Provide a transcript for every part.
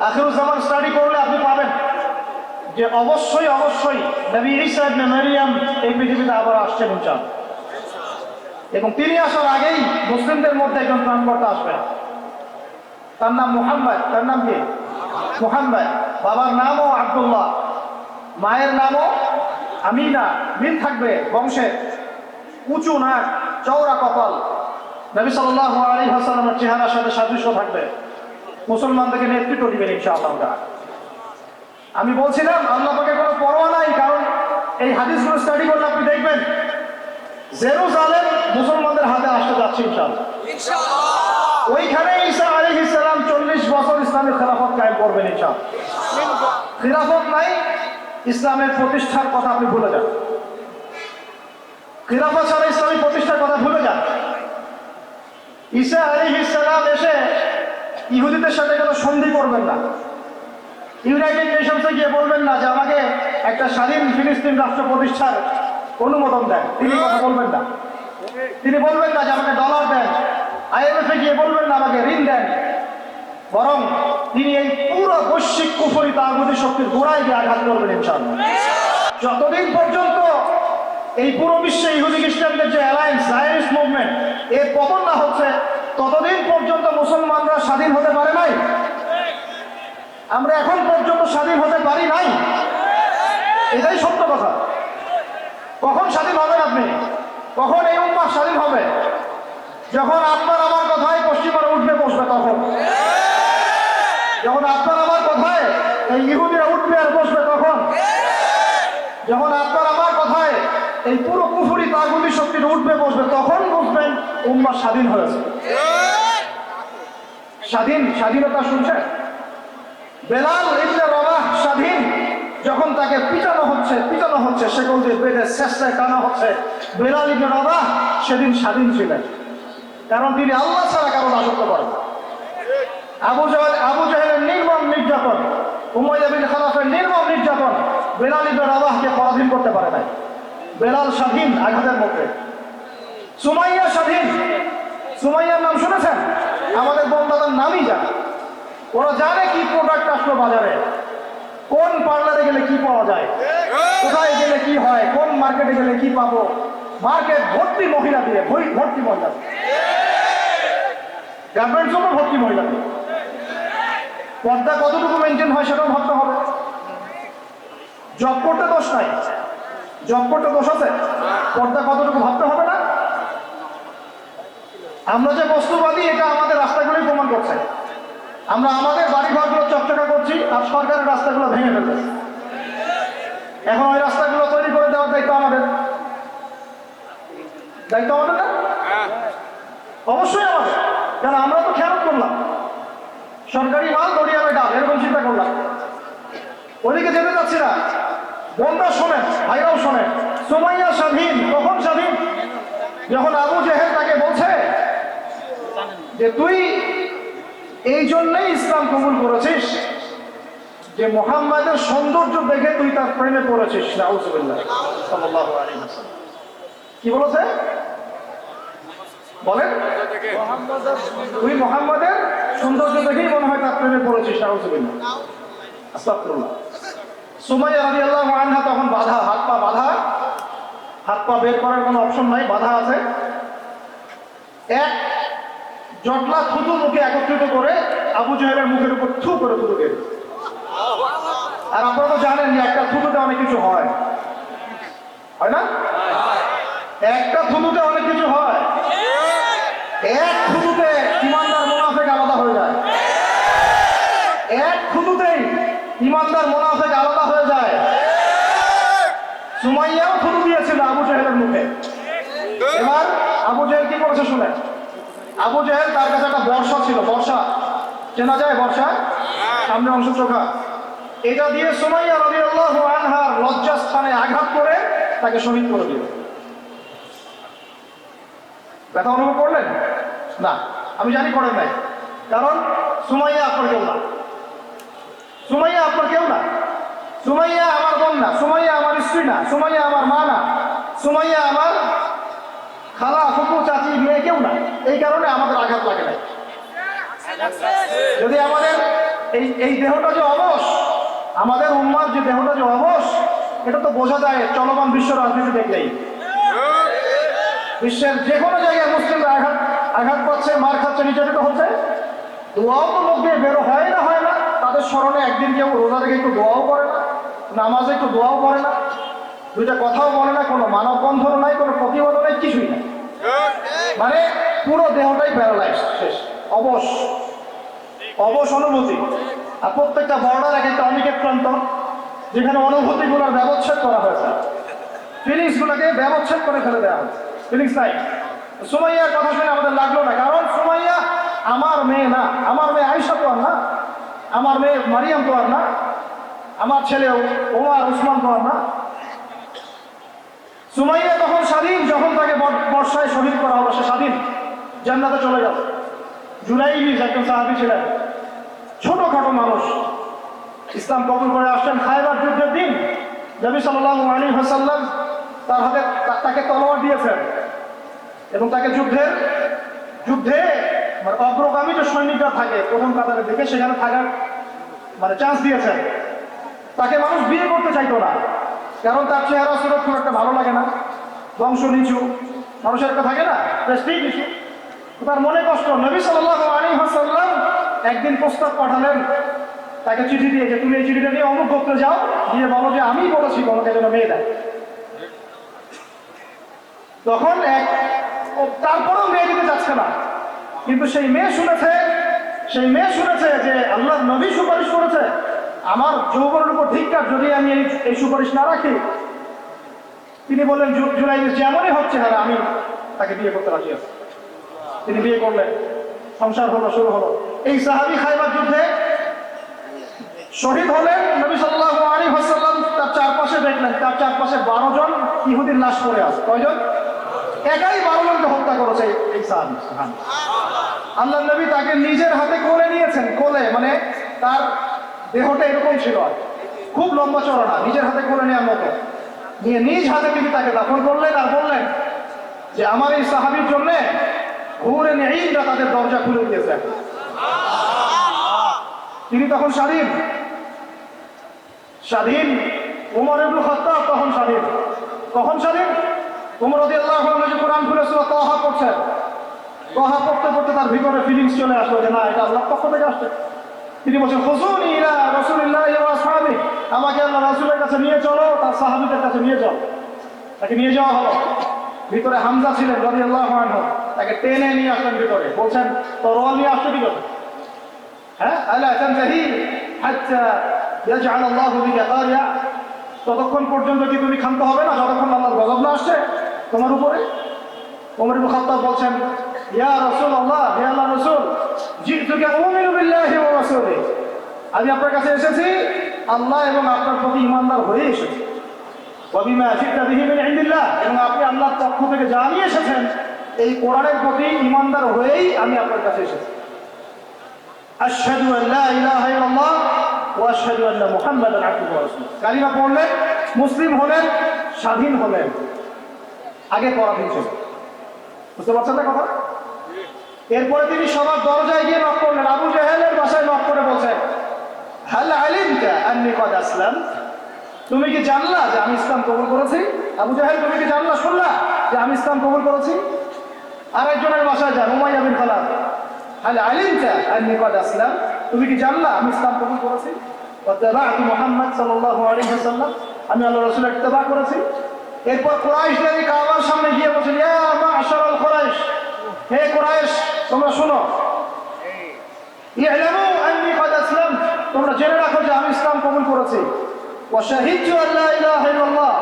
Akhiruzzaman study করলে আপনি পাবেন যে অবশ্যই অবশ্যই নবী ঈসা ইবনে মারইয়াম এই পৃথিবীতে আবার আসছেন ইনশাআল্লাহ, এবং তিনি আসার আগেই মুসলিমদের মধ্যে একজন ত্রাণকর্তা আসবেন। তার নাম মুহাম্মদ। তার নাম কি? মুহাম্মদ। বাবার নামও আব্দুল্লাহ, মায়ের নামও আমিনা। মিল থাকবে বংশে, উঁচু নাক, চওড়া কপাল, নবী সাল্লাল্লাহু আলাইহি ওয়াসাল্লামের চেহারার সাথে সাদৃশ্য থাকবে, মুসলমানদেরকে নেতৃত্ব দিবেন ইনশাআল্লাহ। আমি বলছিলাম আল্লাহ পাকের কোনো পরোয়া নাই, কারণ এই হাদিসগুলো স্টাডি করলে আপনি দেখবেন জেরুজালেম মুসলমানদের হাতে আসতে যাচ্ছে ইনশাআল্লাহ। ওইখানে ঈসা আলাইহিস সালাম 40 বছর ইসলামের খেলাফত কায়েম করবেন ইনশাআল্লাহ। খেলাফত নাই, ইসলামের প্রতিষ্ঠার কথা আপনি ভুলে যান। খেলাফত ছাড়া ইসলামী প্রতিষ্ঠার কথা ভুলে যান। ঈসা আলাইহিস সালাম এসে ইহুদিদের সাথে কোনো সন্ধি করবেন না, ইউনাইটেড নেশনসে গিয়ে বলবেন না যে আমাকে একটা স্বাধীন ফিলিস্তিন রাষ্ট্র প্রতিষ্ঠার অনুমোদন দেন, তিনি কথা বলবেন না। তিনি বলবেন না যে আমাকে ডলার দেন, IMF-এ গিয়ে বলবেন না আমাকে ঋণ দেন, বরং তিনি এই পুরো বৈশ্বিক কুফরি তাগুতি শক্তির গোড়ায় গিয়ে আঘাত করবেন ইনশাআল্লাহ। যতদিন পর্যন্ত এই পুরো বিশ্বে ইহুদি খ্রিস্টানদের যে অ্যালায়েন্স, জায়নিস্ট মুভমেন্ট এর পতন না হচ্ছে, ততদিন পর্যন্ত মুসলমানরা স্বাধীন হতে পারে নাই। আমরা এখন পর্যন্ত স্বাধীন হতে পারি নাই, এটাই সত্য কথা। কখন স্বাধীন হবেন আপনি? কখন এই উম্মাহ স্বাধীন হবে? যখন আপনার আমার কথায় পশ্চিমারা উঠবে বসবে, তখন যখন আপনার আমার কথায় এই ইহুদিরা উঠবে আর বসবে, তখন যখন আপনার আমার কথায় এই পুরো কুফরি তাগুতি শক্তির উঠবে বসবে, তখন বুঝবেন উম্মাহ স্বাধীন হয়েছে। স্বাধীনতা শুনছেন? বেলাল ইবনে রবাহ স্বাধীন, যখন তাকে পিটানো হচ্ছে সেগুলো দিয়ে বেঁধে চেষ্টায় টানা হচ্ছে, বেলাল ইবনে রবাহ সেদিন স্বাধীন ছিলেন, কারণ তিনি আল্লাহ ছাড়া কারো রাজত্ব করেন। আবু জাহেলের নির্মম নির্যাতন, উমাইয়া বিন খালাফের নির্মম নির্যাতন বেলাল ইবনে রবাহকে পরাধীন করতে পারে নাই। বেলাল স্বাধীন আঘাতের মধ্যে। সুমাইয়া স্বাধীন। সুমাইয়ার নাম শুনেছেন? আমাদের বন্দাদের নামই জানে। ওরা জানে কি প্রোডাক্ট আসলো বাজারে, কোন পার্লারে গেলে কি পাওয়া যায়, কোথায় গেলে কি হয়, কোন মার্কেটে গেলে কি পাবো। মার্কেট ভর্তি মহিলা দিয়ে, ভর্তি মহিলা, গার্মেন্টস জন্য ভর্তি মহিলা দিয়ে। পর্দা কতটুকু মেনটেন হয় সেটাও ভাবতে হবে। জব করতে দোষ নাই, জব করতে দোষ আছে, পর্দা কতটুকু ভাবতে হবে না? আমরা যে বস্তুবাদী এটা আমাদের রাস্তাগুলোই প্রমাণ করছে। আমরা আমাদের বাড়ি ঘরগুলো চকচকা করছি আর সরকারের রাস্তাগুলো ভেঙে ফেলতেছি। এখন ওই রাস্তাগুলো তৈরি করে দেওয়ার দায়িত্ব আমাদের, দায়িত্ব আমাদের না? অবশ্যই আমাদের, কারণ আমরা তো খেয়াল করলাম সরকারি মাল দরিয়াবে ডাল, এরকম চিন্তা করলাম। ওদিকে যেতে যাচ্ছি না। বোনরা শোনেন, ভাইরাও শোনেন, সুমাইয়া স্বাধীন। কখন স্বাধীন? যখন আবু জেহেল তাকে বলছে যে তুই এই জন্যই ইসলাম কবুল করেছিস যে মুহাম্মাদের সৌন্দর্য দেখে তুই তার প্রেমে পড়েছিস। নাউজুবিল্লাহ সাল্লাল্লাহু আলাইহি ওয়াসাল্লাম কি বলেছে বলেন? তুই মুহাম্মাদের সৌন্দর্য দেখেই মনে হয় তার প্রেমে পড়েছিস। নাউজুবিল্লাহ, আস্তাগফিরুল্লাহ। সুমাইয়া রাদিয়াল্লাহু আনহা তখন বাধা, হাত পা বাধা, হাত পা বের করার কোনো অপশন নাই, বাধা আছে। এক জটলা থুতু মুখে একত্রিত করে আবু জেহেলের মুখের উপর থু করে থুতু দিয়ে। আর আপনারা তো জানেন যে একটা থুতুতে অনেক কিছু হয়, হয় না? একটা থুতুতে অনেক কিছু হয়। এক থুতুতে ইমানদার মুনাফিক আলাদা হয়ে যায়। এক থুতুতেই ইমানদার মুনাফিক আলাদা হয়ে যায়। সুমাইয়াও থুতু দিয়েছিল আবু জেহেলের মুখে। এবার আবু জেহেল কি করেছে শুনে? আবু জেহেল তার কাছে একটা বর্ষা ছিল, বর্ষা চেনা যায়, বর্ষা সামনে অংশ চোখা, এটা দিয়ে সুমাইয়া রাদিয়াল্লাহু আনহার লজ্জাস্থানে আঘাত করে তাকে শহীদ করে দিল। ব্যথা অনুভব করলেন না? আমি জানি করেন নাই, কারণ সুমাইয়া আপনার কেউ না, সুমাইয়া আপনার কেউ না, সুমাইয়া আমার বোন না, সুমাইয়া আমার স্ত্রী না, সুমাইয়া আমার মা না, সুমাইয়া আমার খালা ফুপু চাচি মেয়ে কেউ না। এই কারণে আমাদের আঘাত লাগে নাই। যদি আমাদের এই এই দেহটা যে অবশ, আমাদের উম্মার যে দেহটা যে অবশ, এটা তো বোঝা যায় চলমান বিশ্ব রাজনীতি দেখলেই। বিশ্বের যে কোনো জায়গায় মুসলিমরা আঘাত পাচ্ছে, মার খাচ্ছে, নির্যাতিত হচ্ছে, দোয়াও তো লোক দিয়ে বেরো হয় না। তাদের স্মরণে একদিন কেউ রোজা রেখে একটু দোয়াও করে না, নামাজে একটু দোয়াও করে না, দুইটা কথাও বলে না, কোনো মানববন্ধন নাই, কোনো প্রতিবাদও নাই, কিছুই নাই। মানে পুরো দেহটাই প্যারালাইজ, শেষ, অবশ অনুভূতি। আর প্রত্যেকটা বর্ডার এক একটা অনিকেট প্রান্ত, যেখানে অনুভূতিগুলোর ব্যবচ্ছেদ করা হয়েছে, ফিলিংসগুলোকে ব্যবচ্ছেদ করে ফেলে দেওয়া হয়েছে, ফিলিংস নাই। সুমাইয়ার কথা শুনে আমাদের লাগলো না, কারণ সুমাইয়া আমার মেয়ে না, আমার মেয়ে আয়েশা তো আর না, আমার মেয়ে মারিয়াম তো আর না, আমার ছেলে ওমর উসমান তো আর না। সুমাইয়া তখন স্বাধীন, যখন তাকে বর্ষায় শহীদ করা হলো, সে স্বাধীন, জান্নাতে চলে গেল। জুলাইবিস একজন সাহাবী ছিলেন, ছোটখাটো মানুষ, ইসলাম কবুল করে আসছেন খায়বার যুদ্ধের দিন। নবী সাল্লাল্লাহু আলাইহি ওয়াসাল্লাম তার হাতে তাকে তলোয়ার দিয়েছেন এবং তাকে যুদ্ধে মানে অগ্রগামী যে সৈনিকরা থাকে প্রথম কাতারের দিকে, সেখানে থাকার মানে চান্স দিয়েছেন। তাকে মানুষ বিয়ে করতে চাইতো না, কারণ তার চেহারা সুরত খুব একটা ভালো লাগে না, বংশ নিচু, মানুষের একটা থাকে না প্রেস্টিজ ইস্যু, তার মনে কষ্ট। নবী সাল্লাল্লাহু আলাইহি ওয়াসাল্লাম একদিন প্রস্তাব পাঠালেন, তাকে চিঠি দিয়ে, যে তুমি এই চিঠিটা নিয়ে অমুক গোত্রে যাও, গিয়ে বলো যে আমি বলেছি তোমাকে যেন মেয়ে দেয়। তখন তারপরেও মেয়ে দিতে চাচ্ছে না, কিন্তু সেই মেয়ে শুনেছে যে আল্লাহর নবী সুপারিশ করেছে, আমার যৌবনের উপর ধিক্কার যদি আমি এই সুপারিশ না রাখি। তিনি বললেন জুলাইবিস যেমনই হচ্ছে, হ্যাঁ আমি তাকে বিয়ে করতে রাজি আছি। তিনি বিয়ে করলেন, সংসার হলো, শুরু হলো। এই সাহাবী খায়বার যুদ্ধে শহীদ হলেন। নবী সাল্লাল্লাহু আলাইহি ওয়াসাল্লাম তার চারপাশে দেখলেন, তার চারপাশে 12 জন ইহুদির লাশ পড়ে আছে। কয়জন? একাই 12 জনকে হত্যা করেছে এই সাহাবী। আল্লাহ নবী তাকে নিজের হাতে কোলে নিয়েছেন, কোলে মানে তার দেহটা এরকম ছিল, খুব লম্বা চড়া না, নিজের হাতে কোলে নেওয়ার মতো নিয়ে নিজ হাতে তিনি তাকে দাফন করলেন। আর বললেন যে আমার এই সাহাবীর জন্য হুরে নেঈমরা তাদের দরজা খুলে দিয়েছে। তিনি তখন স্বাধীন। ওমর ইবনে খাত্তাব তখন স্বাধীন। কখন স্বাধীন? ওমর রাদিয়াল্লাহু আনহু যে কোরআন খুলে সূরা তাহা পড়ছেন, তাহা পড়তে তার ভিতরে ফিলিংস চলে আসলো যে না, এটা আল্লাহর পক্ষ থেকে আসছে। তিনি বলছেন খুযুনি ইলা রাসূলিল্লাহি ওয়া আসহাবি, আমাকে আল্লাহ রাসূলের কাছে নিয়ে চলো, তার সাহাবীদের কাছে নিয়ে যাও। তাকে নিয়ে যাওয়া হলো। ভিতরে হামজা ছিলেন রাদিয়াল্লাহু আনহু, তাকে টেনে নিয়ে আসলেন ভিতরে। বলছেন তরোয়াল নিয়ে আসতে দিল, হ্যাঁ, আলা তানতাহি হাত্তা ইয়াজআল আল্লাহু বিকা কারিয়া, ততক্ষণ পর্যন্ত কি তুমি ক্ষান্ত হবে না যতক্ষণ আল্লাহর গজব না আসছে তোমার উপরে? ওমর ইবনে খাত্তাব বলছেন ইয়া রাসূলুল্লাহ, হে আল্লাহর রাসূল, জিতুকা উমিনু বিল্লাহি ওয়া রাসূলিহি, আমি আপনার কাছে এসেছি আল্লাহ এবং আপনার প্রতি ঈমানদার হয়ে এসেছি। ওয়া বিমা জিতা বিহি মিন ইনদিল্লাহ, এবং আপনি আল্লাহর পক্ষ থেকে যা নিয়ে এসেছেন এই কোরআনের প্রতি ঈমানদার হয়েই আমি আপনার কাছে এসেছি। আশহাদু আল লা ইলাহা ইল্লাল্লাহ ওয়া আশহাদু আন্না মুহাম্মাদান আবদুহু ওয়া রাসূলুহু। কালিমা পড়লেন, মুসলিম হলেন, স্বাধীন হলেন। আগে পরাধীন ছিল, বুঝতে পারছেন না কথা? এরপরে তিনি সবার দরজায় গিয়ে নক করলেন। আবু জাহেলের বাসায় নক করে বলছেন হাল আলিমতা আন্নী কদ আসলাম, তুমি কি জানলা যে আমি ইসলাম কবুল করেছি? আবু জাহেল, তুমি কি জানলা, শুনলা যে আমি ইসলাম কবুল করেছি? আরেকজনের বাসায় যান, উমাইয়া বিন খালাদ, হাল আলিমতা আন্নী কদ আসলাম, তুমি কি জানলা আমি ইসলাম কবুল করেছি? ওয়াত্তাবা'তু মুহাম্মদ সাল্লাল্লাহু আলাইহি ওয়াসাল্লাম, আমি আল্লাহর রাসূলের ইত্তেবা করেছি। এরপর কুরাইশদের কাবার সামনে গিয়ে বলছেন ইয়া মা'শারাল কুরাইশ, হে কুরাইশ তোমরা শোনো, ই'লামু আন্নী কদ আসলাম, তোমরা জেনে রাখো যে আমি ইসলাম কবুল করেছি। ওয়া শাহিদতু আল্লা ইলাহা ইল্লাল্লাহ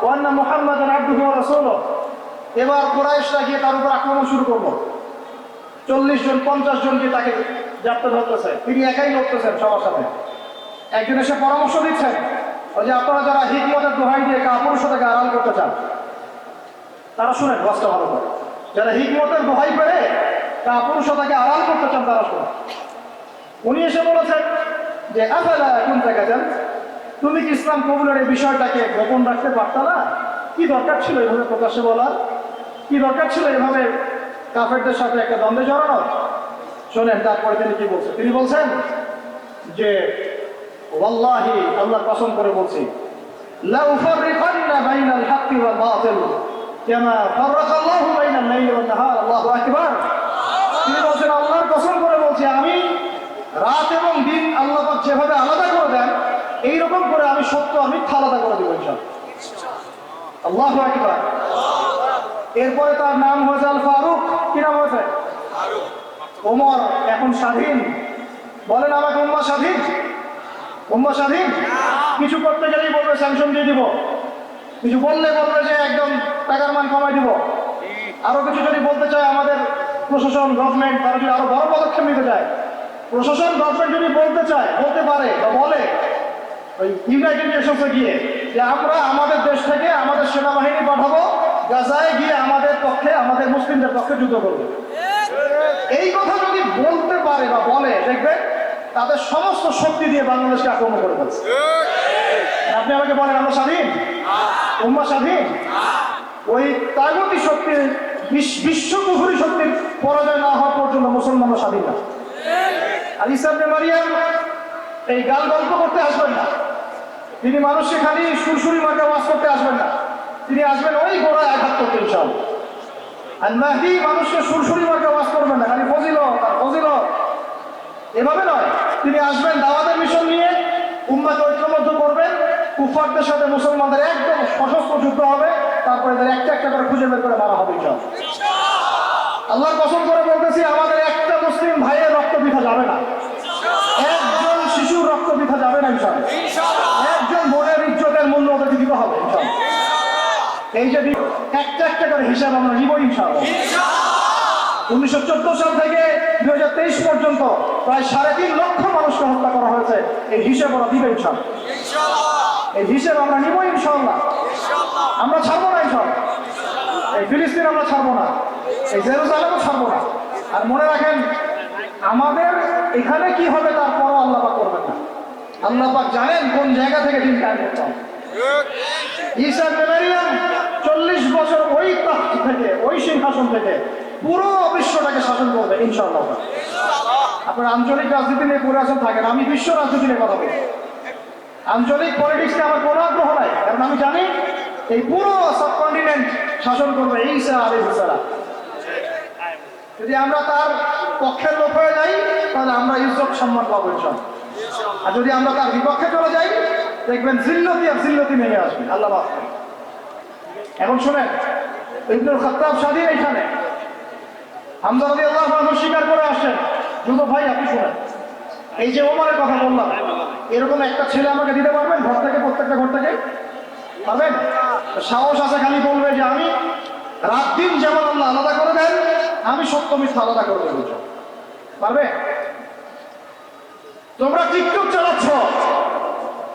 ওয়া আন্না মুহাম্মাদান আবদুহু ওয়া রাসূলুহু। এবার কুরাইশরা গিয়ে তার উপর আক্রমণ শুরু করলো। 40 জন 50 জন গিয়ে তাকে জাপতে ধরতেছে, তিনি একাই লড়তেছেন সবার সাথে। একজন এসে পরামর্শ দিচ্ছেন, ওই যে আপনারা যারা হিকমতের দোহাই দিয়ে কাপুরুষতাকে আড়াল করতে চান তারা শুনেন ওয়াজটা ভালো করে। যারা হিকমতের দোহাই পেরে কাপুরুষতাকে আড়াল করতে চান তারা শুনেন। উনি এসে বলেছেন যে আফালা কুনতা কাতান, তুমি কি ইসলাম কবুলের এই বিষয়টাকে গোপন রাখতে পারতা না? কি দরকার ছিল এভাবে প্রকাশ্যে বলার? কি দরকার ছিল এভাবে কাফেরদের সাথে একটা দ্বন্দ্বে জড়ানোর? শোনেন তারপরে তিনি কি বলছেন। তিনি বলছেন যে ওয়াল্লাহি আল্লাহ কসম করে বলছি লা উফাররিকান্না বাইনাল হাক্কি ওয়াল বাতিল কামা ফাররাকাল্লাহু বাইনাল লাইলি ওয়ান নাহার আল্লাহু আকবার। তিনি বলছেন আল্লাহর কসম করে বলছি আমি রাত এবং দিন আল্লাহ পাক যেভাবে আলাদা করে দেন এইরকম করে আমি সত্য আর মিথ্যা আলাদা করে দেব ইনশাআল্লাহ। আল্লাহু আকবার। এরপরে তার নাম হয়েছে আল ফারুক। কি নাম হয়েছে? ওমর এখন স্বাধীন। বলেন আমাকে উম্মাহ স্বাধীন? উম্মাহ স্বাধীন? কিছু করতে গেলেই বলবে স্যাংশন দিয়ে দিব, কিছু বললে বলবে যে একদম টাকার মান কমাই দিব, আরো কিছু যদি বলতে চায় আমাদের প্রশাসন গভর্নমেন্ট তারা যদি আরো বড় পদক্ষেপ নিতে চায়, প্রশাসন গভর্নমেন্ট যদি বলতে চায় বলতে পারে বা বলে ওই ইউনাইটেড নেশনসে গিয়ে যে আমরা আমাদের দেশ থেকে আমাদের সেনাবাহিনী পাঠাবো গাজায় গিয়ে আমাদের পক্ষে আমাদের মুসলিমদের পক্ষে যুদ্ধ করবে, এই কথা যদি বলতে পারে বা বলে দেখবেন তাদের সমস্ত শক্তি দিয়ে বাংলাদেশকে আক্রমণ করে ফেলছে। আপনি আমাকে বলেন আমরা স্বাধীন? উম্মাহ স্বাধীন? ওই তাগুতি শক্তির বিশ্বকুফরি শক্তির পরাজয় না হওয়া পর্যন্ত মুসলমানরা স্বাধীন না। আর ঈসা ইবনে মারিয়াম এই গাল গল্প করতে আসবেন না, তিনি মানুষকে খালি সুরসুরি মার্কা ওয়াজ করতে আসবেন না, তিনি আসবেন ওই গোড়ায় আঘাত করতে ইনশাআল্লাহ। আর মাহদী মানুষকে সুরসুরি মার্কা ওয়াজ করবেন না, খালি ফজিলত আর ফজিলত এভাবে নয়, তিনি আসবেন দাওয়াতের মিশন নিয়ে উম্মাহকে ঐক্যবদ্ধ করবেন, কুফারদের সাথে মুসলমানদের একদম সশস্ত্র যুদ্ধ হবে, তারপরে এদের একটা একটা করে খুঁজে বের করে মারা হবে ইনশাআল্লাহ। আল্লাহর কসম করে বলতেছি আমাদের একটা মুসলিম ভাইয়ের রক্ত বৃথা যাবে না, একজন শিশুর রক্ত বৃথা যাবে না ইনশাআল্লাহ, একজন বোনের ইজ্জতের মূল্য ওদেরকে দিতে হবে ইনশাআল্লাহ। এই যে একটা একটা করে হিসাব আমরা নিব ইনশাআল্লাহ। 1914 সাল থেকে 2023 পর্যন্ত প্রায় 3.5 লক্ষ মানুষকে হত্যা করা হয়েছে, এই হিসেব ওরা দিবে ইনশাআল্লাহ। এই হিসেব আমরা নিব ইনশাআল্লাহ, আমরা ছাড়বো না ইনশাআল্লাহ। এই ফিলিস্তিন আমরা ছাড়বো না, এই জেরুজালেমও ছাড়বো না। আর মনে রাখেন আমাদের এখানে কি হবে তারপরও আল্লাহ পাক করবেন না, আল্লাহ পাক জানেন কোন জায়গা থেকে দিন কায়েম করতে হবে। ঈসা ইবনে মারিয়াম 40 বছর ওই তাখ্ত থেকে ওই সিংহাসন থেকে পুরো বিশ্বটাকে শাসন করবে ইনশাআল্লাহ। আপনার আঞ্চলিক রাজনীতি নিয়ে পড়ে আসেন থাকেন, আমি বিশ্ব রাজনীতি নিয়ে কথা বলি। আঞ্চলিক পলিটিক্সে আমার কোনো আগ্রহ নাই, কারণ আমি জানি এই পুরো সাবকন্টিনেন্ট শাসন করবে ঈসা আলাইহিস সালাম। যদি আমরা তার পক্ষের লোক হয়ে যাই তাহলে আমরা ইজ্জত সম্মান পাবো ইনশাআল্লাহ, আর যদি আমরা তার বিপক্ষে চলে যাই দেখবেন জিল্লতি আর জিল্লতি নেমে আসবে। আল্লাহ মাফ করুন। এখন শুনেন ইবনুল খাত্তাব স্বাধীন এইখানে হামজা রাদিয়াল্লাহু আনহু স্বীকার করে আসেন। যুব ভাই আপনি শুনেন, এই যে ওমরের কথা বললাম এরকম একটা ছেলে আমাকে দিতে পারবেন ঘর থেকে, প্রত্যেকটা ঘর থেকে পারবেন? সাহস আছে খালি বলবে যে আমি রাত দিন যেমন আল্লাহ আলাদা করে দেন আমি সত্য মিথ্যা আলাদা করে দেবো, পারবে? তোমরা টিকটক চালাচ্ছ,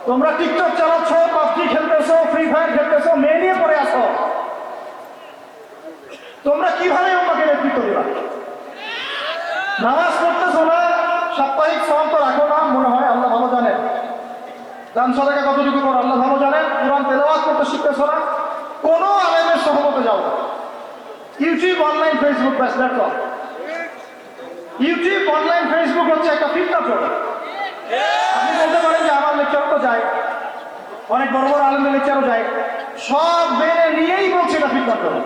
তোমরা টিকটক চালাচ্ছ, পাবজি খেলতেছো, ফ্রি ফায়ার খেলতেছো, মেয়ে নিয়ে পড়ে আসো, তোমরা কিভাবে আমাকে নেতৃত্ব দিবা? নামাজ পড়তেছো না, সাপ্তাহিক সওয়াব তো রাখো না, মনে হয় আল্লাহ ভালো জানেন, দান সাদাকা কতটুকু করো আল্লাহ ভালো জানেন, কোরআন তেলাওয়াত করতে শিখতেছো না, কোনো আলেমের সহমতে যাও না, ইউটিউব অনলাইন ফেসবুক ব্যাস দেখো। ইউটিউব অনলাইন ফেসবুক হচ্ছে একটা ফিতনা প্রোগ্রাম। আপনি বলতে পারেন যে আমার লেকচার তো যায়, অনেক বড় বড় আলেমের লেকচারও যায়, সব মেনে নিয়েই বলছে এটা ফিতনা প্রোগ্রাম,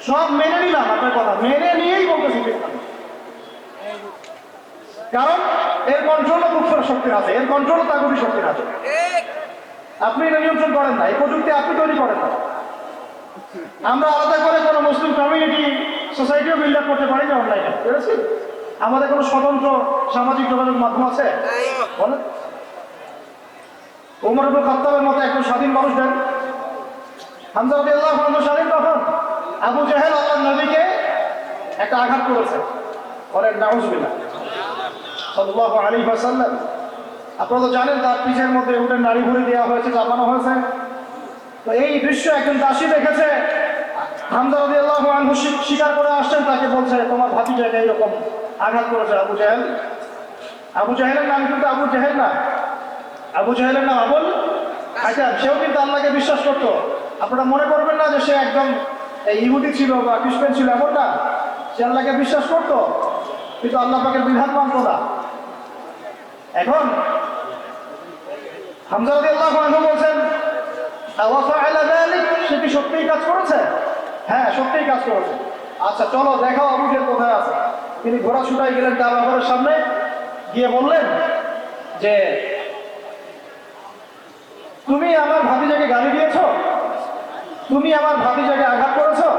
সব মেনে নিলাম আপনার কথা, মেনে নিয়েই বলতেছি ফিতনা, কারণ এর কন্ট্রোলও কুফর শক্তির আছে, এর কন্ট্রোলও তাগুতি শক্তির আছে। আপনি এটা নিয়ন্ত্রণ করেন না, এই প্রযুক্তি আপনি তৈরি করেন না। আমরা আলাদা করে কোনো মুসলিম কমিউনিটি সোসাইটিও বিল্ড আপ করতে পারি না অনলাইনে, বুঝেছি? আমাদের কোনো স্বতন্ত্র সামাজিক যোগাযোগ মাধ্যম আছে বলেন? ওমর ইবনে খাত্তাবের মতো একজন স্বাধীন মানুষ দেন, হামজা রাদিয়াল্লাহু আনহু স্বাধীন তখন। আবু জাহেল আল্লাহর নবীকে একটা আঘাত করেছে, বলেন নাউজুবিল্লাহ সাল্লাল্লাহু আলাইহি ওয়াসাল্লাম। আপনারা তো জানেন তার পিঠের মধ্যে উঠে নাড়ি ভুড়ি দেওয়া হয়েছে, চাপানো হয়েছে। তো এই দৃশ্য একজন দাসী দেখেছে, হামজা রাদিয়াল্লাহু আনহু স্বীকার করে আসছেন, তাকে বলছে তোমার ভাতিজাকে এইরকম আঘাত করেছে আবু জাহেল। আবু জাহেলের নাম কিন্তু আবু জাহেল না, আবু জাহেলের নাম আবুল হাকাম। সেও কিন্তু আল্লাহকে বিশ্বাস করতো। আপনারা মনে করবেন না যে সে একদম ইহুদি ছিল বা খ্রিস্টান ছিল, এমন না, সে আল্লাহকে বিশ্বাস করতো কিন্তু আল্লাহ পাকের বিধান মানত না। এখন হামজা রাদিয়াল্লাহু আনহু বলছেন, আওয়া ফাআলা যালিক, সে কি সত্যিই কাজ করেছে? হ্যাঁ, সত্যিই কাজ করেছে। আচ্ছা চলো দেখাও আবু জেহেল কোথায় আছে। তিনি ঘোড়া ছুটাই গেলেন কাবা ঘরের সামনে, গিয়ে বললেন যে তুমি আমার ভাতিজাকে গালি দিয়েছো, তুমি আমার ভাতিজাকে আঘাত করেছো,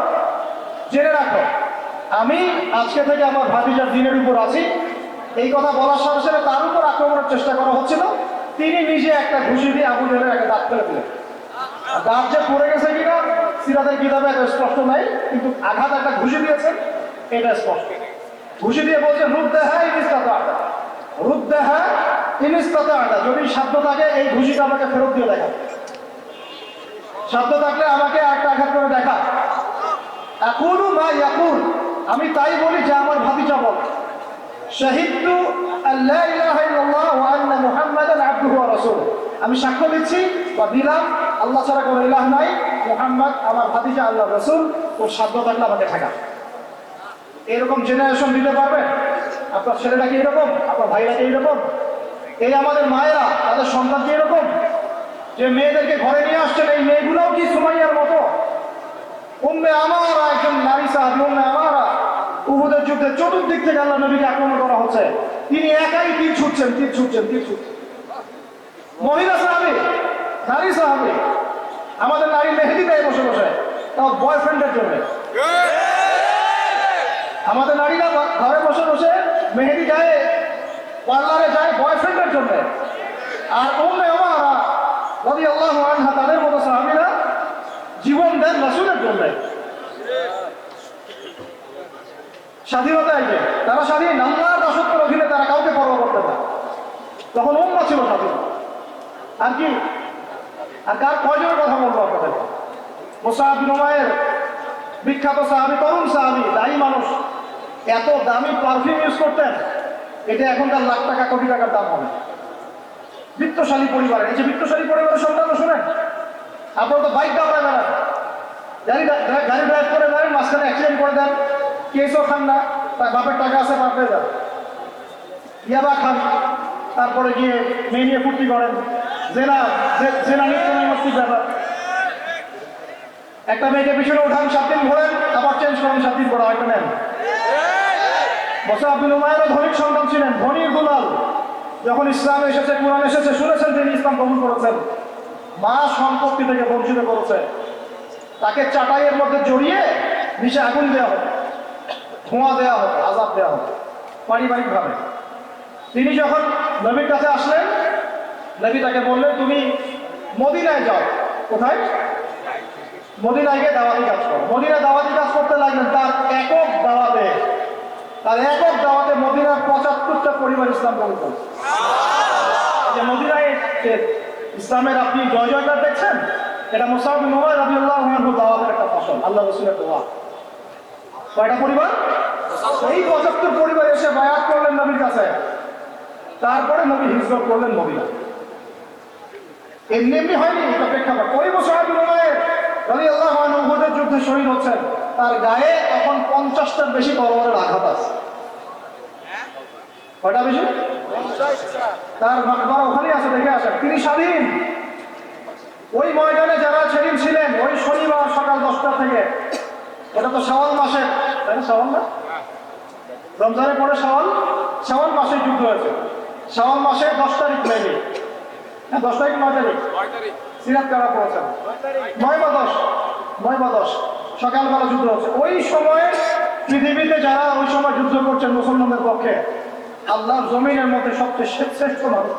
জেনে রাখো আমি আজকে থেকে আমার ভাতিজার দিনের উপর আছি। এই কথা বলার সাথে সাথে তার উপর আক্রমণের চেষ্টা করা হচ্ছিল। তিনি নিজে একটা ঘুষি দিয়ে আবু জেহেলের একটা দাঁত ফেলে দিলেন। দাঁত যে পড়ে গেছে কিনা সিরাতের কিতাবে এত স্পষ্ট নাই, কিন্তু আঘাত একটা ঘুষি দিয়েছেন এটা স্পষ্ট। ঘুষি দিয়ে বলছে রুদ্দাহা ইনিস্তাতা, রুদ্দাহা ইনিস্তাতা, যদি সাধ্য থাকে এই ঘুষিটা আমাকে ফেরত দিয়ে দেখা, সাধ্য থাকলে আমাকে একটা আঘাত করে দেখা। আকুলু মা ইয়াকুল, আমি তাই বলি যে আমার ভাতিজা বলে। শাহিদতু আল্লা ইলাহা ইল্লাল্লাহ ওয়া আন্না মুহাম্মাদান আবদুহু ওয়া রাসূলুহু, আমি সাক্ষ্য দিচ্ছি বা দিলাম আল্লাহ ছাড়া কোনো ইলাহ নাই, মুহাম্মদ আমার ভাতিজা আল্লাহর রাসূল, ওর সাধ্য থাকলে আমাকে ঠেকা। এরকম জেনারেশন দিতে পারবেন? আপনার ছেলেটা কি এরকম? আপনার ভাইরা কি এরকম? এই আমাদের মায়েরা তাদের সন্তান কি এরকম যে মেয়েদেরকে ঘরে নিয়ে আসছেন? এই মেয়েগুলোও কি সুমাইয়ার মতো? উম্মে আমারা একজন নারী সাহাবী, উম্মে আমারা উহুদের যুদ্ধে চতুর্দিক থেকে আল্লাহ নবীকে আক্রমণ করা হচ্ছে, তিনি একাই তীর ছুটছেন। মহিলা সাহাবী, নারী সাহাবী, আমাদের নারী মেহেদি দেয় বসে বসে, তাও বয়ফ্রেন্ডের জন্য। আমাদের নারীরা ঘরে বসে বসে মেহেদি যায়, পার্লারে যায় বয়ফ্রেন্ডের জন্য। আর উম্মে আমারা রাদিয়াল্লাহু আনহা, তাদের মতো সাহাবীরা জীবন দেন রাসূলের জন্য। স্বাধীনতা এই যে তারা স্বাধীন, আল্লাহর দাসত্বের অধীনে তারা কাউকে পরোয়া করতেন না। তখন উম্মাহ ছিল স্বাধীন। আর কি, আর কার কয়জনের কথা বলবো আপনাদের? মুসআব বিন উমাইর, বিখ্যাত সাহাবী, তরুণ সাহাবী, দায়ী মানুষ, এত দামি পারফিউম ইউজ করতেন, এটা এখনকার লাখ টাকা কোটি টাকার দাম হবে। বৃত্তশালী পরিবারের, এই যে বৃত্তশালী পরিবারের সন্তান শোনেন, আপনারা তো বাইক দাঁড়ায় বেড়ান, গাড়ি ড্রাইভ করে বেড়ান, মাঝখানে অ্যাক্সিডেন্ট করে দেন, কেসও খান না, তার বাপের টাকা আছে পাঠিয়ে যান, ইয়াবা খান, তারপরে গিয়ে মেয়ে নিয়ে ফুর্তি করেন, জেনা নিত্য নৈমিত্তিক ব্যাপার। একটা মেয়েকে পিছনে উঠান, 7 দিন ঘোরেন, আবার চেঞ্জ করেন, 7 দিন পরে হয়তো নেন। মুসআব বিন উমাইরও ধনীর সন্তান ছিলেন, ধনীর দুলাল। যখন ইসলাম এসেছে, কুরআন এসেছে, শুনেছেন তিনি ইসলাম কবুল করেছেন, মা সম্পত্তি থেকে বঞ্চিত করেছে, তাকে চাটাইয়ের মধ্যে জড়িয়ে নিচে আগুন দেওয়া হবে, ধোঁয়া দেওয়া হবে, আযাব দেওয়া হবে পারিবারিকভাবে। তিনি যখন নবীর কাছে আসলেন, নবী তাকে বললেন তুমি মদিনায় যাও। কোথায়? মদিনায় গিয়ে দাওয়াতি কাজ করো। মদিনায় দাওয়াতি কাজ করতে লাগলেন। তার একক দাওয়াতে মদিনার 75টা পরিবার ইসলাম কবুল করেছে। যে মদিনায় ইসলামের আপনি জয় জয়কার দেখছেন, এটা মুসআব বিন উমাইর রাদিয়াল্লাহু আনহু দাওয়াতের একটা ফসল, আল্লাহ রাসূলের দোয়া। কয়টা পরিবার? এই 75 পরিবার এসে বায়াত করলেন নবীর কাছে। তারপরে নবী হিজরত করলেন মদিনা। এমনি হয়নি, এটা প্রেক্ষাপট। ওই মুসআব বিন উমাইর রাদিয়াল্লাহু আনহু উহুদের যুদ্ধে শহীদ হচ্ছেন, তার গায়ে এখন 50টার বেশি তলোয়ারের আঘাত আছে। কয়টা বেশি? 50টা। তার মাকবারা ওখানেই আছে, দেখে আসেন। তিনি স্বাধীন। ওই ময়দানে যারা সেদিন ছিলেন, ওই শনিবার সকাল 10টা থেকে, এটা তো শাওয়াল মাসের, তাই না? শাওয়াল না, রমজানের পরে শাওয়াল মাসে যুদ্ধ হয়েছে। শাওয়াল মাসের 10 তারিখ মেবি, 10 তারিখ 9 তারিখ সিরাত কারা পড়েছেন, 9 বা 10 সকালবেলা যুদ্ধ হচ্ছে। ওই সময়ে পৃথিবীতে যারা ওই সময় যুদ্ধ করছেন মুসলমানদের পক্ষে, আল্লাহর জমিনের মধ্যে সবচেয়ে শ্রেষ্ঠ মানুষ,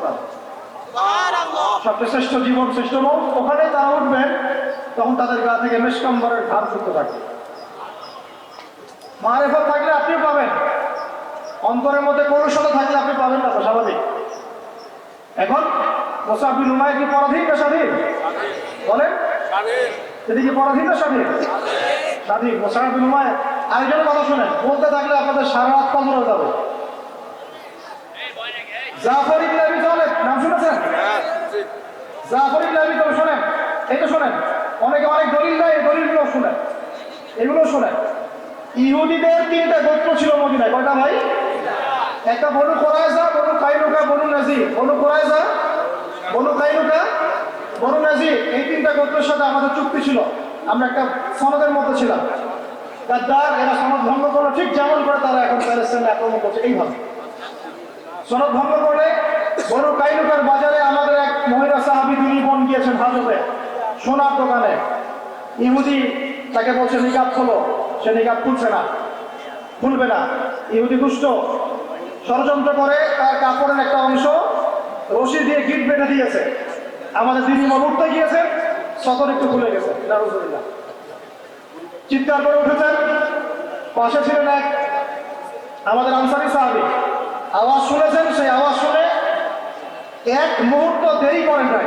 সবচেয়ে শ্রেষ্ঠ জীবন, শ্রেষ্ঠ মৌত, ওখানে তারা উঠবেন, তখন তাদের গা থেকে মেশকাম্বরের ঘাম ছুটতে থাকে। মারেফত থাকলে আপনিও পাবেন, অন্তরের মধ্যে কৌশল থাকলে আপনি পাবেন না, স্বাভাবিক। এখন মুসআব বিন উমাইর কি পরাধীন না স্বাধীন? বলেন, যদি কি পরাধীন না স্বাধীন? স্বাধীন। মুসআব বিন উমাইর, আরেকজনের কথা শুনেন, বলতে থাকলে আপনাদের সারা রাত পার হয়ে যাবে। জাফর ইবনে আবি তালেব নাম শুনেছেন? জাফর ইবনে আবি তালেব শোনেন, এই তো শোনেন। অনেকে অনেক দলিল দেয়, এই দলিলগুলো শোনেন, এগুলো শোনেন। ইহুদিদের 3টা গোত্র ছিল মদিনায়। কয়টা ভাই? একটা বনু কুরাইজা, বনু কাইনুকা, বনু নাজির, বনু কুরাইজা, বনু কাইনুকা, বনু নাজির, এই তিনটা গোত্রের সাথে আমাদের চুক্তি ছিল। আমরা একটা সনদের মধ্যে ছিলাম। গাদ্দার এরা সনদ ভঙ্গ করলো, ঠিক যেমন করে তারা এখন প্যালেস্টাইনে আক্রমণ করছে এইভাবে। সনদ ভঙ্গ করলে বনু কাইনুকার বাজারে আমাদের এক মহিলা সাহাবী দুই বোন গিয়েছেন হাজতে সোনার দোকানে। ইহুদি তাকে বলছে নিকাব খোলো, সে নিকাব খুলছে না, খুলবে না। ইহুদি দুষ্ট, ষড়যন্ত্র করে তার কাপড়ের একটা অংশ রশি দিয়ে গিট বেঁধে দিয়েছে। আমাদের দিদি উঠতে গিয়েছে, সতর একটু খুলে গেছে, নাউজুবিল্লাহ। চিৎকার করে উঠেছেন। পাশে ছিলেন এক আমাদের আনসারী সাহাবী, আওয়াজ শুনেছেন। সেই আওয়াজ শুনে এক মুহূর্ত দেরি করেন নাই,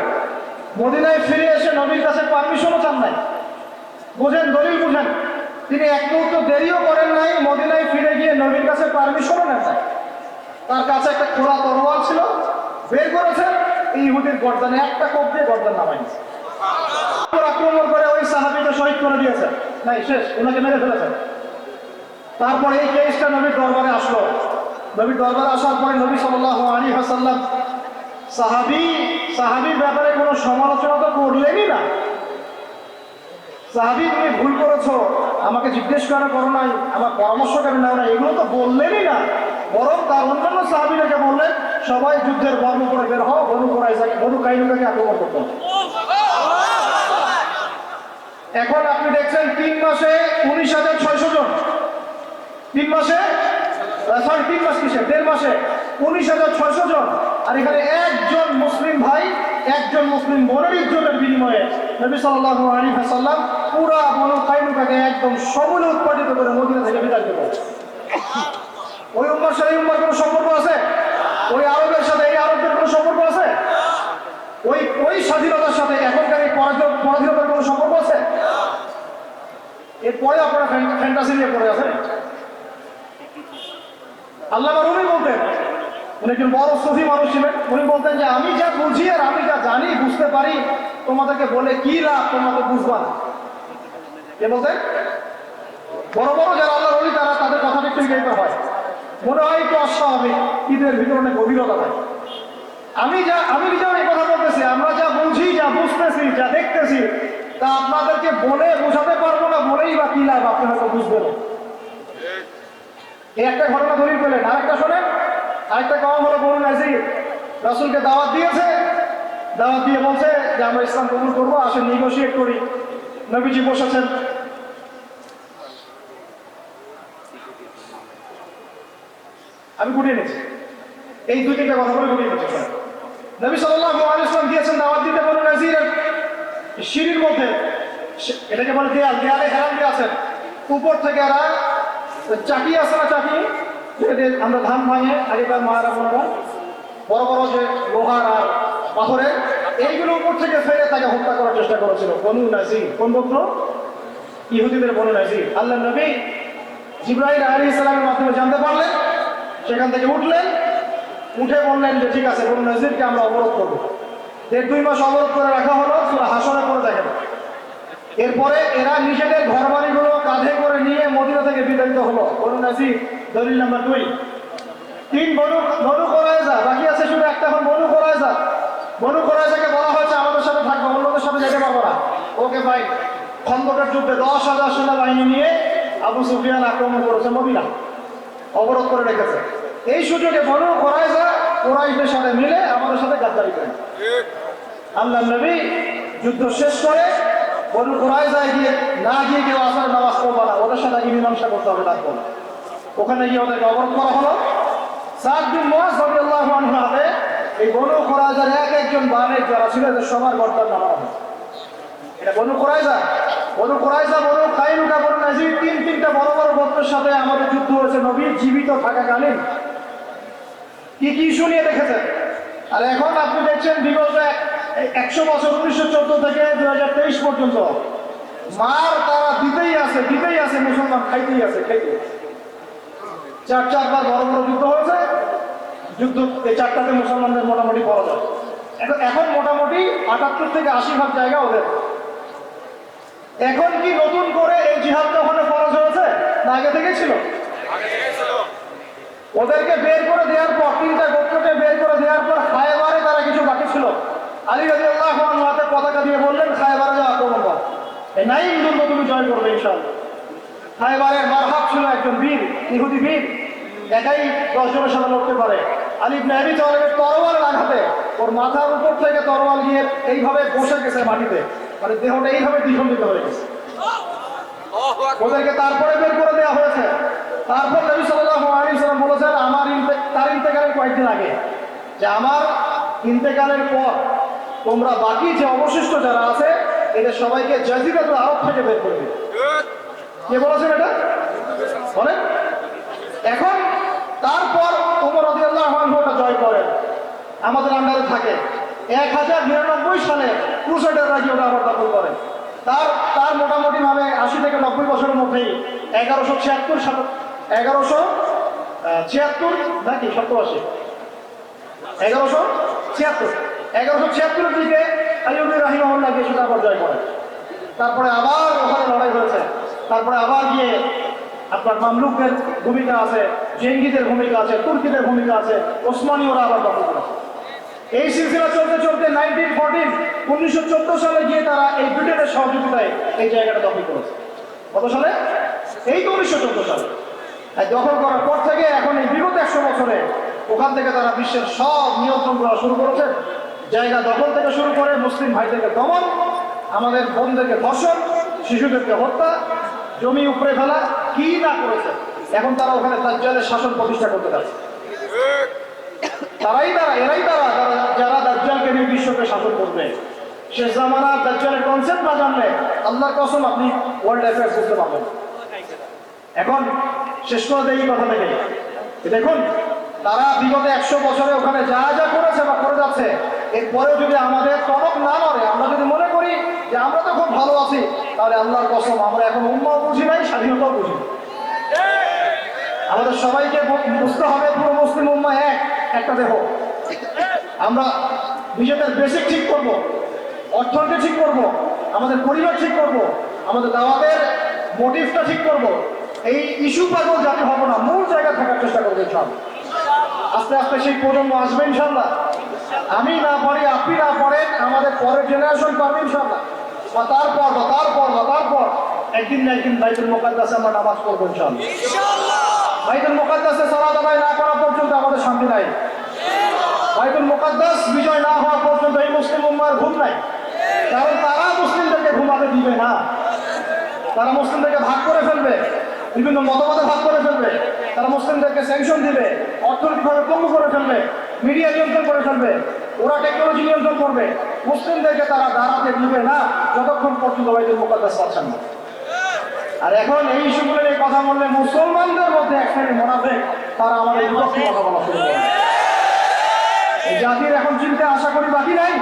মদিনায় ফিরে এসে নবীর কাছে পারমিশনও চান নাই। বুঝেন, দলিল বুঝেন। তিনি এক মুহূর্ত দেরিও করেন নাই, মদিনায় ফিরে গিয়ে নবীর কাছে পারমিশনও নেন নাই। তার কাছে একটা খোলা তরোয়াল ছিল, বের করেছেন, এই ইহুদির গর্দানে একটা কোপ দিয়ে গর্দান নামাই দিয়েছে। আক্রমণ করে ওই সাহাবীকে শহীদ করে দিয়েছেন, নাই শেষ, ওনাকে মেরে ফেলেছেন। তারপর এই কেসটা নবীর দরবারে আসলো। নবীর দরবারে আসার পরে নবী সাল্লাল্লাহু আলাইহি ওয়াসাল্লাম সাহাবীর ব্যাপারে কোনো সমালোচনা তো করলেনই না। সাহাবী, তুমি ভুল করেছো, আমাকে জিজ্ঞেস করো নাই, আমার পরামর্শ কেন নাও না, এগুলো তো বললেনই না। বরং তার অন্যান্য সাহাবীদেরকে বললেন, সবাই যুদ্ধের বর্ণ করে বের হও, বনু কাইনুকাকে আক্রমণ করতে। এখন আপনি দেখছেন 3 মাসে 19,600 জন, 3 মাসে, সরি 3 মাস কিসে, 1.5 মাসে 19,600 জন। আর এখানে একজন মুসলিম ভাই, একজন মুসলিম বোনের ইজ্জতের বিনিময়ে নবী সাল্লাল্লাহু আলাইহি ওয়াসাল্লাম পুরা বনু কাইনুকাকে একদম সমূলে উৎপাদিত করে মদিনা থেকে বিদায় দিল। ওই উম্মার সাথে এই উম্মার কোনো সম্পর্ক আছে? ওই আরবের সাথে এই আরবদের কোনো সম্পর্ক আছে? ওই স্বাধীনতার সাথে এখনকার এই পরাধীনতার কোনো সম্পর্ক আছে? এরপরে আপনারা ফ্যান্টাসি নিয়ে পড়ে আছেন। আল্লামা রুমি বলতেন, উনি একজন বড় সুফি মানুষ ছিলেন। উনি বলতেন যে আমি যা বুঝি আর আমি যা জানি বুঝতে পারি, তোমাদেরকে বলে কি লাভ, তোমরা তো বুঝবা না। কে বলতেন? বড় বড় যারা আল্লাহর ওলি তারা, তাদের কথাটা একটু গেইতে হয়, মনে হয় একটু অস্বাভাবিক, ঈদের ভিতরে অনেক গভীরতা থাকে। আমি নিজেও এই কথা বলতেছি, আমরা যা বুঝি, যা বুঝতেছি, যা দেখতেছি, তা আপনাদেরকে বলে বোঝাতে পারবো না, বলেই বা কি লাভ, আপনি হয়তো বুঝবেন। এই একটা ঘটনা দলিল পেলেন। আরেকটা শোনেন, আরেকটা কওম হলো বনু নাজির। রাসূলকে দাওয়াত দিয়েছে, দাওয়াত দিয়ে বলছে যে আমরা ইসলাম কবুল করবো, আসেন নেগোশিয়েট করি। নবীজি বসেছেন। আমি গুটিয়ে নিচ্ছি, এই 2-3টা কথা বলে গুটিয়ে নিচ্ছি। নবী সাল্লাল্লাহু আলাইহি ওয়াসাল্লাম দিয়েছেন দাওয়াত দিতে বনু নাজিরের সিঁড়ির মধ্যে, এটাকে বলে দেয়াল, দেয়ালে হেলান দিয়ে আছেন। উপর থেকে এরা চাকি আছে না, চাকি আমরা ধান ভাঙে আগেকার মায়েরা বোনেরা, বড় বড় যে লোহার আর পাথরের, এইগুলো উপর থেকে ফেলে তাকে হত্যা করার চেষ্টা করেছিল বনু নাজির। কোন গোত্র? ইহুদিদের বনু নাজির। আল্লাহ নবী জিবরাইল আলাইহিস সালামের মাধ্যমে জানতে পারলেন, সেখান থেকে উঠলেন, উঠে বললেন যে ঠিক আছে, বনু নাজিরকে আমরা অবরোধ করবো। 1.5-2 মাস অবরোধ করে রাখা হলো। সূরা হাশরে করে দেখেন। এরপরে এরা নিজেদের ঘরবাড়িগুলো কাঁধে করে নিয়ে মদিনা থেকে বিতাড়িত হলো। বনু নাজির, দলিল নাম্বার 2। 3 বনু কুরাইজা, বাকি আছে শুধু একটা। এখন বনু কুরাইজা, বনু কুরাইজাকে বলা হয়েছে আমাদের সাথে থাকবে, অন্যদের সাথে যেতে পারবো না। ওকে ভাই, খন্দকের যুদ্ধে 10,000 সেনাবাহিনী নিয়ে আবু সুফিয়ান আক্রমণ করেছে মদিনা, অবরোধ করে রেখেছে। এই সুযোগে বনু কুরাইজা কুরাইশদের সাথে মিলে আমাদের সাথে গাদ্দারি করে। আল্লাহ নবী যুদ্ধ শেষ করে বনু কুরাইজায় গিয়ে কেউ আসরের নামাজ পড়বে না, ওদের সাথে গিয়ে মীমাংসা করতে হবে তারপর। ওখানে গিয়ে ওদেরকে অবরোধ করা হলো। সাদ বিন মুআয রাদিয়াল্লাহু আনহু হাতে এই বনু কুরাইজার একজন বানের যারা ছিল এদের সবার গর্দান নামানো হয়। এটা বনু কুরাইজা, বনু কাইনুকা, বনু নাজির, 3টা বড় বড় গোত্রের সাথে আমাদের যুদ্ধ হয়েছে নবী জীবিত থাকাকালীন। কি কি শুনিয়ে দেখেছেন। আর এখন আপনি দেখছেন বিগত 100 বছর, 1914 থেকে 2023 পর্যন্ত মার তারা দিতেই আছে, মুসলমান খাইতেই আছে। 4বার বড় বড় যুদ্ধ হয়েছে। যুদ্ধ এই 4টাতে মুসলমানদের মোটামুটি পরাজয়। এখন মোটামুটি 78 থেকে 80% জায়গা ওদের। এখন কি নতুন করে এই জিহাদটা ওখানে ফরজ হয়েছে না আগে থেকে ছিল? ওদেরকে বের করে দেওয়ার পর, তিনটা গোত্রকে বের করে দেওয়ার পর খায়বারে তারা কিছু বাকি ছিল। আলী রাদিয়াল্লাহু আনহু হাতে পতাকা দিয়ে বললেন, খায়বারে যাও আক্রমণ কর, এই নাইম দুর্গ তুমি জয় করবে ইনশাআল্লাহ। খায়বারের মারহাব ছিল একজন বীর, ইহুদি বীর, একাই 10 জনের সাথে লড়তে পারে। আলী ইবনে আবি তালেবের তরোয়ালের আঘাতে ওর মাথার উপর থেকে তরোয়াল গিয়ে এইভাবে বসে গেছে মাটিতে, মানে দেহটা এইভাবে দ্বিখণ্ডিত হয়ে গেছে। ওদেরকে তারপরে বের করে দেওয়া হয়েছে। তারপর নবী সাল্লাল্লাহু আলাইহি ওয়াসাল্লাম বলেছেন তার ইন্তেকালের কয়েকদিন আগে, যে আমার ইন্তেকালের পর তোমরা বাকি যে অবশিষ্ট যারা আছে এদের সবাইকে জাজিরাতুল আরব থেকে বের করে দিবে। কে বলেছেন এটা বলেন? এখন তারপর ওমর রাদিয়াল্লাহু আনহু ওটা জয় করেন, আমাদের আন্ডারে থাকে। 1099 সালে ক্রুসেডাররা গিয়ে ওটা আবার দখল করে। তার মোটামুটি ভাবে 80 থেকে 90 বছরের মধ্যেই 1176 নাকি 87 1176 দিকে আইয়ুবী রাহিমাহুল্লাহ গিয়ে সেটা আবার জয় করেন। তারপরে আবার ওখানে লড়াই হয়েছে। তারপরে আবার গিয়ে আপনার মামলুকদের ভূমিকা আছে, জেঙ্গিদের ভূমিকা আছে, তুর্কিদের ভূমিকা আছে, ওসমানীয়রা আবার দখল করেছে। এই সিলসিলা চলতে চলতে 1914 সালে গিয়ে তারা এই ব্রিটেনের সহযোগিতায় এই জায়গাটা দখল করেছে। কত সালে? এই তো 1914 সালে। দখল করার পর থেকে এখন এই বিগত 100 বছরে ওখান থেকে তারা বিশ্বের সব নিয়ন্ত্রণ করা শুরু করেছে। জায়গা দখল থেকে শুরু করে মুসলিম ভাইদেরকে দমন, আমাদের বোনদেরকে ধর্ষণ, শিশুদেরকে হত্যা, জমি উপড়ে ফেলা, কি না করেছে। এখন তারা ওখানে দাজ্জালের শাসন প্রতিষ্ঠা করতে যাচ্ছে। এরাই তারা যারা দাজ্জালকে নিয়ে বিশ্বকে শাসন করবে। শেষ জামানার দাজ্জালের কনসেপ্ট না জানলে আল্লাহর কসম আপনি ওয়ার্ল্ড অ্যাফেয়ার্স বুঝতে পারবেন। এখন শেষ করে দেয় এই কথা থেকে, দেখুন তারা বিগত 100 বছরে ওখানে যা যা করেছে বা করে যাচ্ছে, এরপরেও যদি আমাদের টনক না নড়ে, আমরা যদি মনে করি যে আমরা তো খুব ভালো আছি, তাহলে আল্লাহর কসম আমরা এখন উম্মাও বুঝি নাই, স্বাধীনতাও বুঝি। আমাদের সবাইকে বুঝতে হবে পুরো মুসলিম উম্মাহ একটা দেহ। আমরা নিজেদের বেসিক ঠিক করব, অর্থনীতি ঠিক করব, আমাদের পরিবার ঠিক করব, আমাদের দাওয়াতের মোটিভটা ঠিক করব। এই ইস্যু পাগল জাতি হবো না, মূল জায়গা থাকার চেষ্টা করবো ইনশাআল্লাহ। আস্তে আস্তে সেই প্রজন্ম আসবে ইনশাআল্লাহ। আমি না পারি, আপনি না পারেন, আমাদের পরের জেনারেশন পারবে ইনশাআল্লাহ। বা তারপর একদিন না একদিন বাইতুল মুকাদ্দাসে আমরা নামাজ পড়বো ইনশাআল্লাহ। বাইতুল মুকাদ্দাসে সালাত আদায় না করা পর্যন্ত আমাদের শান্তি নাই। বাইতুল মুকাদ্দাস বিজয় না হওয়া পর্যন্ত এই মুসলিম উম্মার ঘুম নাই। কারণ তারা মুসলিমদেরকে ঘুমাতে দিবে না। তারা মুসলিমদেরকে ভাগ করে ফেলবে, বিভিন্ন মতবাদে ভাগ করে ফেলবে। তারা মুসলিমদেরকে স্যাংশন দিবে, অর্থনৈতিকভাবে পঙ্গু করে ফেলবে, মিডিয়া নিয়ন্ত্রণ করে ফেলবে, ওরা টেকনোলজি নিয়ন্ত্রণ করবে। মুসলিমদেরকে তারা দাঁড়াতে দিবে না যতক্ষণ পর্যন্ত বাইতুল মুকাদ্দাস পাচ্ছেন না। আর এখন এই ইস্যুগুলো নিয়ে কথা বললে মুসলমানদের মধ্যে এক শ্রেণীর মুনাফিক তারা আমাদের বিপক্ষে কথা বলা শুরু করে। এই জাতির এখন চিন্তা আশা করি বাকি নাই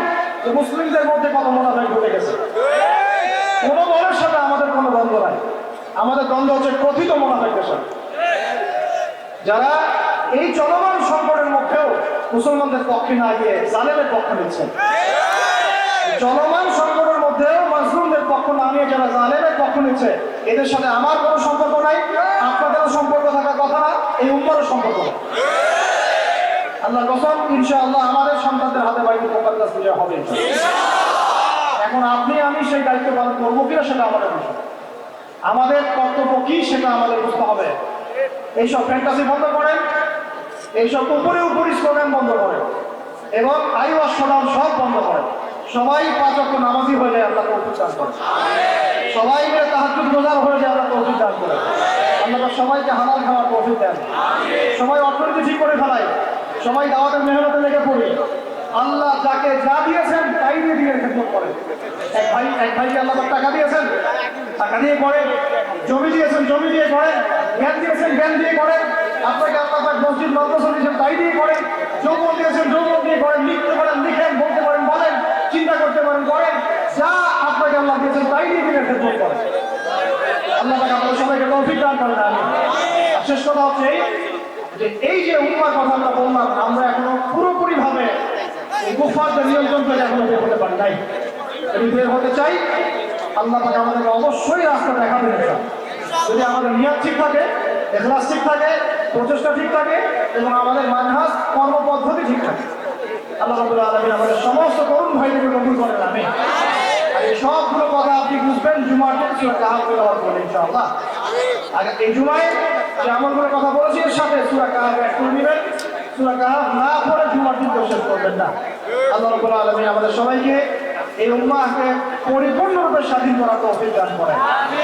যে মুসলিমদের মধ্যে কত মুনাফিক ঢুকে গেছে। কোনো দলের সাথে আমাদের কোনো দ্বন্দ্ব নাই, আমাদের দ্বন্দ্ব হচ্ছে কথিত মুনাফিকদের সাথে, যারা এই চলমান সংকটের মধ্যেও মুসলমানদের পক্ষে না গিয়ে জালেমের পক্ষে নিচ্ছেন। চলমান সংকটের মধ্যেও মাজলুমদের পক্ষ না নিয়ে যারা জালেমের পক্ষ নিচ্ছে, এদের সাথে আমার কোনো সম্পর্ক নাই, আপনাদেরও সম্পর্ক থাকার কথা না, এই উম্মারও সম্পর্ক নাই। আল্লাহর কসম ইনশাআল্লাহ আমাদের সন্তানদের হাতে বাইতুল মুকাদ্দাস বিজয় হবে। এখন আপনি আমি সেই দায়িত্ব পালন করবো কিনা সেটা আমাদের বিষয়। আমাদের কর্তব্য কি সেটা আমাদের বুঝতে হবে। এইসব ফ্যান্টাসি বন্ধ করেন, এইসব উপরে স্লোগান বন্ধ করেন, এবং আইওয়াজ শোনান সব বন্ধ করেন। সবাই 5 ওয়াক্ত নামাজি হয়ে যায়, আল্লাহ তৌফিক দান করেন। সবাই মিলে তাহাজ্জুদ রোজার হয়ে যায়, আল্লাহ তৌফিক দান করেন। আল্লাহ সবাইকে হালাল খাওয়ার তৌফিক দেন। সবাই অর্থনীতি ঠিক করে ফেলায়, সবাই দাওয়াতের মেহনতে লেগে পড়ি। আল্লাহ যাকে যা দিয়েছেন তাই দিয়ে খেদমত করেন। এক ভাইকে আল্লাহ টাকা দিয়েছেন, টাকা দিয়ে করেন। জমি দিয়েছেন, জমি দিয়ে করেন। জ্ঞান দিয়েছেন, জ্ঞান দিয়ে করেন। আপনাকে আল্লাহ মসজিদ মাদ্রাসা দিয়েছেন, তাই দিয়ে করেন। যৌবন দিয়েছেন, যৌবন দিয়ে করেন। লিখতে পারেন, লিখেন। বলতে পারেন, বলেন। চিন্তা করতে পারেন, করেন। যা আপনাকে আল্লাহ দিয়েছেন তাই দিয়ে খেদমত করেন। আল্লাহ তাকে আপনাদের সবাইকে তৌফিক দান করেন। আমি শেষ কথা হচ্ছে যে এই যে উম্মার কথা আমরা বললাম, আমরা এখনো পুরোপুরি ভাবে কুফারদের নিয়ন্ত্রণ করে এখনো বের হতে পারি নাই। যদি বের হতে চাই, আল্লাহ তাকে আমাদেরকে অবশ্যই রাস্তা দেখাবেন। যদি আমাদের নিয়ত ঠিক থাকে, ইখলাস ঠিক থাকে, প্রচেষ্টা ঠিক থাকে এবং আমাদের মানহাজ কর্মপদ্ধতি ঠিক থাকে। আল্লাহ রাব্বুল আলামিন আমাদের সমস্ত তরুণ ভাইদেরকে কবুল করেন, আমিন। আর এই সবগুলো কথা আপনি বুঝবেন জুমার দিন সূরা কাহাফ তেলাওয়াত করলে ইনশাআল্লাহ। আর এই জুমায় যে আমলগুলোর কথা বলেছি এর সাথে সূরা কাহাফ অ্যাড করে নেবেন। সূরা কাহাফ না পড়ে জুমার দিন শেষ করবেন না। আল্লাহ রাব্বুল আলামিন আমাদের সবাইকে এই উম্মাহকে পরিপূর্ণরূপে স্বাধীন করার তৌফিক দান করেন।